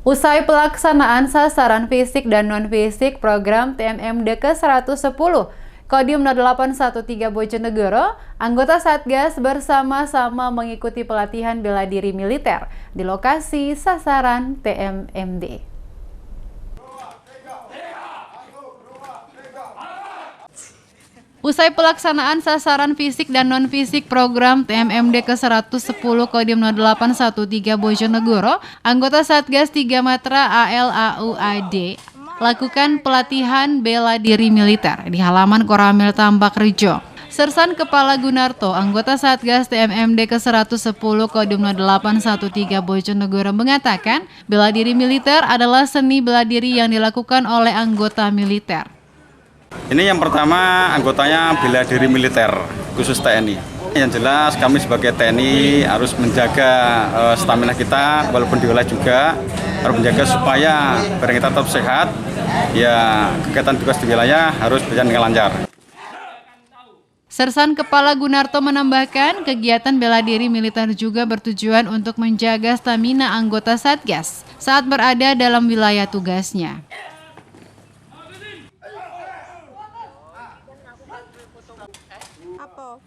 Usai pelaksanaan sasaran fisik dan non-fisik program TMMD ke-110, Kodim 0813 Bojonegoro, anggota Satgas bersama-sama mengikuti pelatihan bela diri militer di lokasi sasaran TMMD. Usai pelaksanaan sasaran fisik dan non-fisik program TMMD ke-110 Kodim 0813 Bojonegoro, anggota Satgas 3 Matra ALAUAD lakukan pelatihan bela diri militer di halaman Koramil Tambak Rejo. Sersan Kepala Gunarto, anggota Satgas TMMD ke-110 Kodim 0813 Bojonegoro mengatakan, bela diri militer adalah seni bela diri yang dilakukan oleh anggota militer. Ini yang pertama, anggotanya bela diri militer, khusus TNI. Yang jelas kami sebagai TNI harus menjaga stamina kita, walaupun di wilayah juga harus menjaga supaya barang kita tetap sehat. Ya, kegiatan tugas di wilayah harus berjalan dengan lancar. Sersan Kepala Gunarto menambahkan, kegiatan bela diri militer juga bertujuan untuk menjaga stamina anggota Satgas saat berada dalam wilayah tugasnya. Apa?